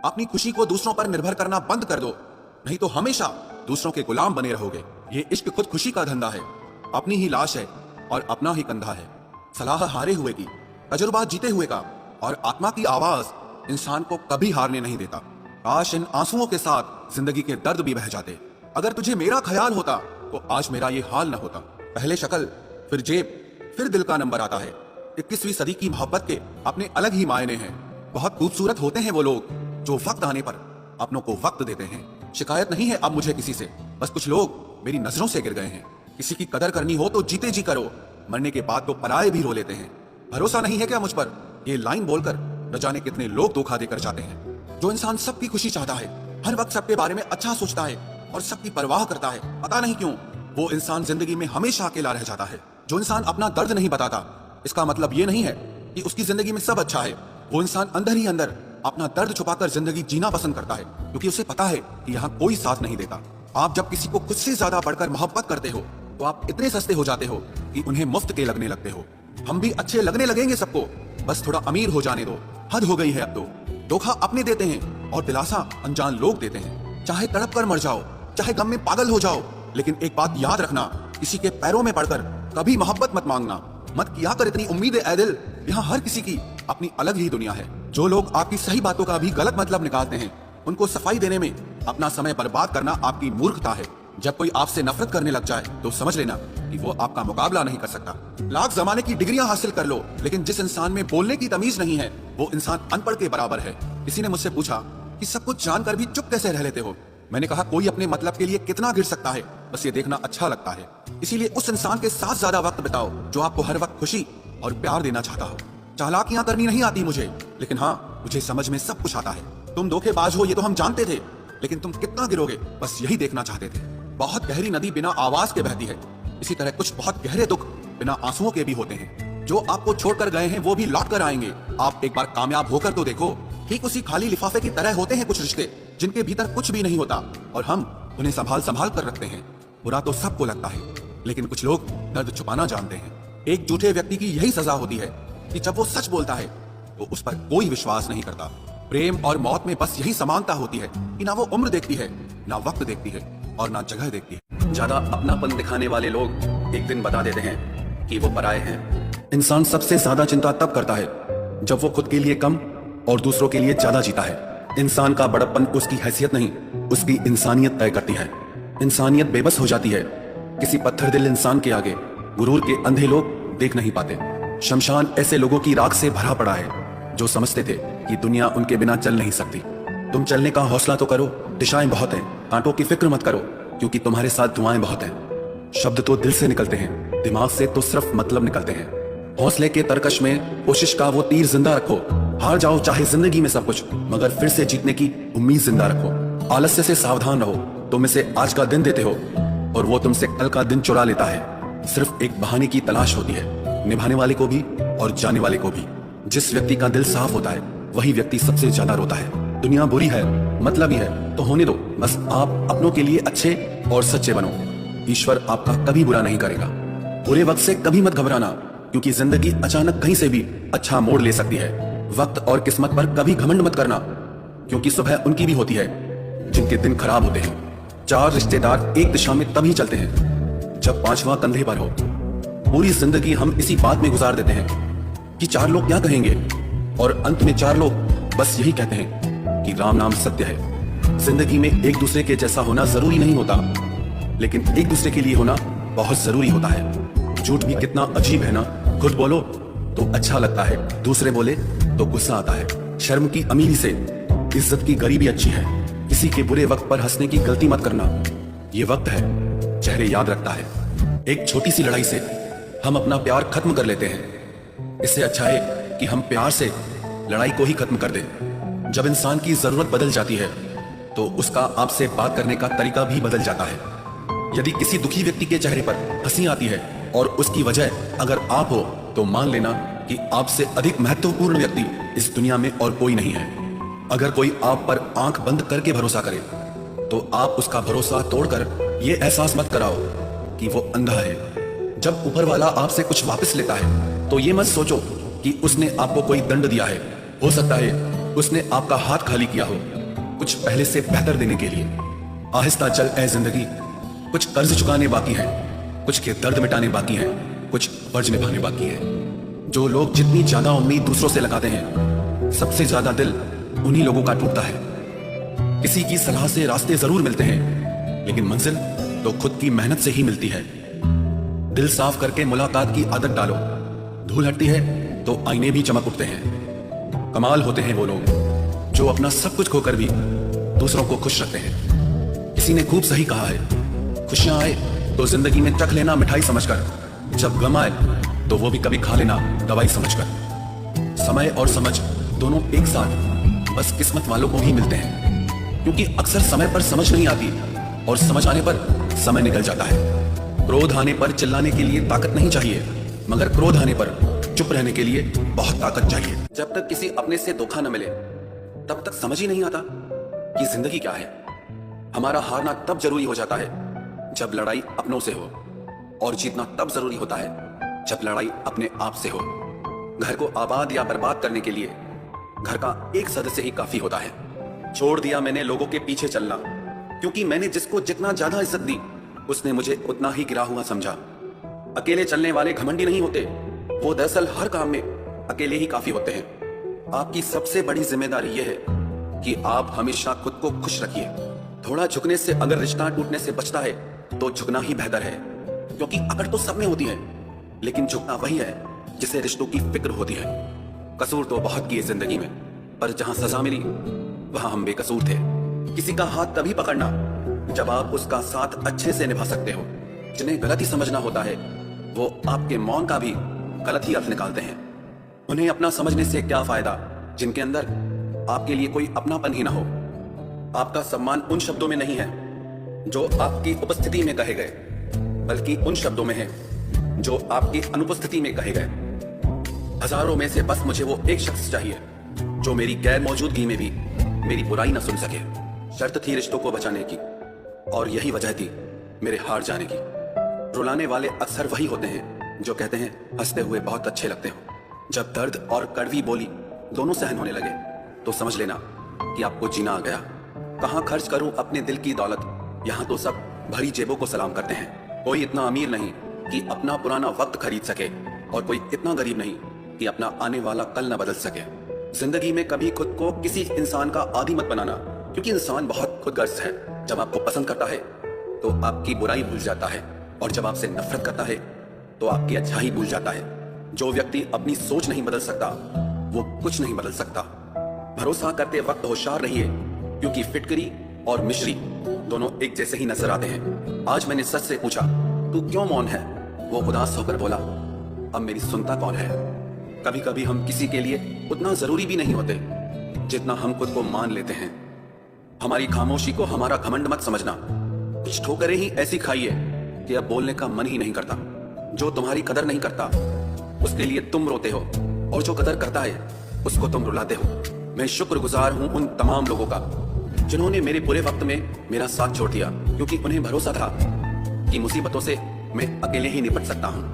अपनी खुशी को दूसरों पर निर्भर करना बंद कर दो, नहीं तो हमेशा दूसरों के गुलाम बने रहोगे। ये इश्क खुद खुशी का धंधा है, अपनी ही लाश है और अपना ही कंधा है। सलाह हारे हुए की, तजुर्बा जीते हुए का, और आत्मा की आवाज इंसान को कभी हारने नहीं देता। काश इन आंसुओं के साथ जिंदगी के दर्द भी बह जाते। अगर तुझे मेरा ख्याल होता तो आज मेरा ये हाल न होता। पहले शक्ल, फिर जेब, फिर दिल का नंबर आता है। 21वीं सदी की मोहब्बत के अपने अलग ही मायने हैं। बहुत खूबसूरत होते हैं वो लोग जो वक्त आने पर अपनों को वक्त देते हैं। शिकायत नहीं है अब मुझे किसी से, बस कुछ लोग मेरी नजरों से गिर गए हैं। किसी की कदर करनी हो तो जीते जी करो, मरने के बाद तो पराये भी रो लेते हैं। भरोसा नहीं है क्या मुझ पर? ये लाइन बोलकर न जाने कितने लोग धोखा देकर जाते हैं। जो इंसान सबकी खुशी चाहता है, हर वक्त सबके बारे में अच्छा सोचता है और सबकी परवाह करता है, पता नहीं क्यों वो इंसान जिंदगी में हमेशा अकेला रह जाता है। जो इंसान अपना दर्द नहीं बताता, इसका मतलब ये नहीं है कि उसकी जिंदगी में सब अच्छा है। वो इंसान अंदर ही अंदर अपना दर्द छुपाकर जिंदगी जीना पसंद करता है, क्योंकि उसे पता है कि यहाँ कोई साथ नहीं देता। आप जब किसी को खुद से ज्यादा बढ़कर मोहब्बत करते हो तो आप इतने सस्ते हो जाते हो कि उन्हें मुफ्त के लगने लगते हो। हम भी अच्छे लगने लगेंगे सबको, बस थोड़ा अमीर हो जाने दो। हद हो गई है अब तो। धोखा अपने देते हैं और दिलासा अनजान लोग देते हैं। चाहे तड़प कर मर जाओ, चाहे गम में पागल हो जाओ, लेकिन एक बात याद रखना, किसी के पैरों में पड़कर कभी मोहब्बत मत मांगना। मत किया कर इतनी उम्मीदें ऐ दिल, यहाँ हर किसी की अपनी अलग ही दुनिया है। जो लोग आपकी सही बातों का भी गलत मतलब निकालते हैं, उनको सफाई देने में अपना समय बर्बाद करना आपकी मूर्खता है। जब कोई आपसे नफरत करने लग जाए तो समझ लेना कि वो आपका मुकाबला नहीं कर सकता। लाख जमाने की डिग्रियां हासिल कर लो, लेकिन जिस इंसान में बोलने की तमीज नहीं है वो इंसान अनपढ़ के बराबर है। किसी ने मुझसे पूछा कि सब कुछ जानकर भी चुप कैसे रह लेते हो। मैंने कहा कोई अपने मतलब के लिए कितना गिर सकता है, बस ये देखना अच्छा लगता है। इसीलिए उस इंसान के साथ ज्यादा वक्त बिताओ जो आपको हर वक्त खुशी और प्यार देना चाहता हो। चालाकियां करनी नहीं आती मुझे, लेकिन हाँ, मुझे समझ में सब कुछ आता है। तुम धोखेबाज हो ये तो हम जानते थे, लेकिन तुम कितना गिरोगे बस यही देखना चाहते थे। बहुत गहरी नदी बिना आवाज के बहती है, इसी तरह कुछ बहुत गहरे दुख बिना आंसुओं के भी होते हैं। जो आपको छोड़कर गए हैं वो भी लौट कर आएंगे। आप एक बार कामयाब होकर तो देखो। ठीक उसी खाली लिफाफे की तरह होते हैं कुछ रिश्ते जिनके भीतर कुछ भी नहीं होता और हम उन्हें संभाल संभाल कर रखते हैं। बुरा तो सबको लगता है, लेकिन कुछ लोग दर्द छुपाना जानते हैं। एक झूठे व्यक्ति की यही सजा होती है कि जब वो सच बोलता है तो उस पर कोई विश्वास नहीं करता। प्रेम और मौत में बस यही समानता होती है कि ना वो उम्र देखती है, ना वक्त देखती है और ना जगह देखती है। ज्यादा अपनापन दिखाने वाले लोग एक दिन बता देते हैं कि वो पराये हैं। इंसान सबसे ज्यादा चिंता तब करता है जब वो खुद के लिए कम और दूसरों के लिए ज्यादा जीता है। इंसान का बड़प्पन उसकी हैसियत नहीं, उसकी इंसानियत तय करती है। इंसानियत बेबस हो जाती है किसी पत्थर दिल इंसान के आगे। गुरूर के अंधे लोग देख नहीं पाते। शमशान ऐसे लोगों की राख से भरा पड़ा है जो समझते थे कि दुनिया उनके बिना चल नहीं सकती। तुम चलने का हौसला तो करो, दिशाएं बहुत हैं, कांटों की फिक्र मत करो, क्योंकि तुम्हारे साथ दुआएं बहुत हैं। शब्द तो दिल से निकलते हैं, दिमाग से तो सिर्फ मतलब निकलते हैं। हौसले के तरकश में कोशिश का वो तीर जिंदा रखो। हार जाओ चाहे जिंदगी में सब कुछ, मगर फिर से जीतने की उम्मीद जिंदा रखो। आलस्य से सावधान रहो। तुम इसे आज का दिन देते हो और वो तुमसे कल का दिन चुरा लेता है। सिर्फ एक बहाने की तलाश होती है, निभाने वाले को भी और जाने वाले को भी। जिस व्यक्ति का दिल साफ होता है वही व्यक्ति सबसे ज्यादा रोता है। दुनिया बुरी है, मतलब ही है तो होने दो, बस आप अपनों के लिए अच्छे और सच्चे बनो। ईश्वर आपका कभी बुरा नहीं करेगा। बुरे वक्त से कभी मत घबराना, क्योंकि जिंदगी अचानक कहीं से भी अच्छा मोड़ ले सकती है। वक्त और किस्मत पर कभी घमंड मत करना, क्योंकि सुबह उनकी भी होती है जिनके दिन खराब होते हैं। 4 रिश्तेदार एक दिशा में तभी चलते हैं जब 5वां कंधे पर हो। पूरी जिंदगी हम इसी बात में गुजार देते हैं कि 4 लोग क्या कहेंगे, और अंत में 4 लोग बस यही कहते हैं कि राम नाम सत्य है। जिंदगी में एक दूसरे के जैसा होना जरूरी नहीं होता, लेकिन एक दूसरे के लिए होना बहुत जरूरी होता है। झूठ भी कितना अजीब है ना, खुद बोलो तो अच्छा लगता है, दूसरे बोले तो गुस्सा आता है। शर्म की अमीरी से इज्जत की गरीबी अच्छी है। किसी के बुरे वक्त पर हंसने की गलती मत करना। ये वक्त है, चेहरे याद रखता है। एक छोटी सी लड़ाई से हम अपना प्यार खत्म कर लेते हैं। इससे अच्छा है कि हम प्यार से लड़ाई को ही खत्म कर दें। जब इंसान की जरूरत बदल जाती है तो उसका आपसे बात करने का तरीका भी बदल जाता है। यदि किसी दुखी व्यक्ति के चेहरे पर हंसी आती है और उसकी वजह अगर आप हो, तो मान लेना कि आपसे अधिक महत्वपूर्ण व्यक्ति इस दुनिया में और कोई नहीं है। अगर कोई आप पर आंख बंद करके भरोसा करे तो आप उसका भरोसा तोड़कर ये एहसास मत कराओ कि वो अंधा है। जब ऊपर वाला आपसे कुछ वापस लेता है तो ये मत सोचो कि उसने आपको कोई दंड दिया है। हो सकता है उसने आपका हाथ खाली किया हो कुछ पहले से बेहतर देने के लिए। आहिस्ता चल ए जिंदगी, कुछ कर्ज चुकाने बाकी हैं, कुछ के दर्द मिटाने बाकी हैं, कुछ फर्ज निभाने बाकी है। जो लोग जितनी ज्यादा उम्मीद दूसरों से लगाते हैं, सबसे ज्यादा दिल उन्हीं लोगों का टूटता है। किसी की सलाह से रास्ते जरूर मिलते हैं, लेकिन मंजिल तो खुद की मेहनत से ही मिलती है। दिल साफ करके मुलाकात की आदत डालो, धूल हटती है तो आईने भी चमक उठते हैं। कमाल होते हैं वो लोग जो अपना सब कुछ खोकर भी दूसरों को खुश रखते हैं। किसी ने खूब सही कहा है, खुशियां आए तो जिंदगी में चख लेना मिठाई समझकर, जब गम आए तो वो भी कभी खा लेना दवाई समझकर। समय और समझ दोनों एक साथ बस किस्मत वालों को ही मिलते हैं, क्योंकि अक्सर समय पर समझ नहीं आती और समझ आने पर समय निकल जाता है। क्रोध आने पर चिल्लाने के लिए ताकत नहीं चाहिए, मगर क्रोध आने पर चुप रहने के लिए बहुत ताकत चाहिए। जब तक किसी अपने से धोखा न मिले तब तक समझ ही नहीं आता कि जिंदगी क्या है। हमारा हारना तब जरूरी हो जाता है जब लड़ाई अपनों से हो, और जीतना तब जरूरी होता है जब लड़ाई अपने आप से हो। घर को आबाद या बर्बाद करने के लिए घर का एक सदस्य ही काफी होता है। छोड़ दिया मैंने लोगों के पीछे चलना, क्योंकि मैंने जिसको जितना ज्यादा इज्जत दी उसने मुझे उतना ही गिरा हुआ समझा। अकेले चलने वाले घमंडी नहीं होते, वो दरअसल हर काम में अकेले ही काफी होते हैं। आपकी सबसे बड़ी जिम्मेदारी यह है कि आप हमेशा खुद को खुश रखिए। थोड़ा झुकने से अगर रिश्ता टूटने से बचता है तो झुकना ही बेहतर है, क्योंकि अकड़ तो सब में होती है, लेकिन झुकना वही है जिसे रिश्तों की फिक्र होती है। कसूर तो बहुत किए जिंदगी में, पर जहां सजा मिली वहां हम बेकसूर थे। किसी का हाथ तभी पकड़ना जब आप उसका साथ अच्छे से निभा सकते हो। जिन्हें गलत ही समझना होता है वो आपके मौन का भी गलत ही अर्थ निकालते हैं। उन्हें अपना समझने से क्या फायदा जिनके अंदर आपके लिए कोई अपनापन ही ना हो। आपका सम्मान उन शब्दों में नहीं है जो आपकी उपस्थिति में कहे गए, बल्कि उन शब्दों में है जो आपकी अनुपस्थिति में कहे गए। हजारों में से बस मुझे वो एक शख्स चाहिए जो मेरी गैर मौजूदगी में भी मेरी बुराई न सुन सके। शर्त थी रिश्तों को बचाने की, और यही वजह थी मेरे हार जाने की। रुलाने वाले अक्सर वही होते हैं जो कहते हैं हंसते हुए बहुत अच्छे लगते हो। जब दर्द और कड़वी बोली दोनों सहन होने लगे तो समझ लेना कि आपको जीना आ गया। कहां खर्च करूं अपने दिल की दौलत, यहां तो सब भरी जेबों को सलाम करते हैं। कोई इतना अमीर नहीं कि अपना पुराना वक्त खरीद सके, और कोई इतना गरीब नहीं कि अपना आने वाला कल न बदल सके। जिंदगी में कभी खुद को किसी इंसान का आदी मत बनाना, क्योंकि इंसान बहुत खुदगर्ज है। जब आपको पसंद करता है तो आपकी बुराई भूल जाता है, और जब आपसे नफरत करता है तो आपकी अच्छाई भूल जाता है। जो व्यक्ति अपनी सोच नहीं बदल सकता वो कुछ नहीं बदल सकता। भरोसा करते वक्त होशियार रहिए, क्योंकि फिटकरी और मिश्री दोनों एक जैसे ही नजर आते हैं। आज मैंने सच से पूछा तू क्यों मौन है? वो उदास होकर बोला अब मेरी सुनता कौन है? कभी कभी हम किसी के लिए उतना जरूरी भी नहीं होते जितना हम खुद को मान लेते हैं। हमारी खामोशी को हमारा घमंड मत समझना। कुछ ठोकरें ही ऐसी खाइए कि अब बोलने का मन ही नहीं करता। जो तुम्हारी कदर नहीं करता उसके लिए तुम रोते हो, और जो कदर करता है उसको तुम रुलाते हो। मैं शुक्रगुजार हूं उन तमाम लोगों का जिन्होंने मेरे बुरे वक्त में मेरा साथ छोड़ दिया, क्योंकि उन्हें भरोसा था कि मुसीबतों से मैं अकेले ही निपट सकता हूं।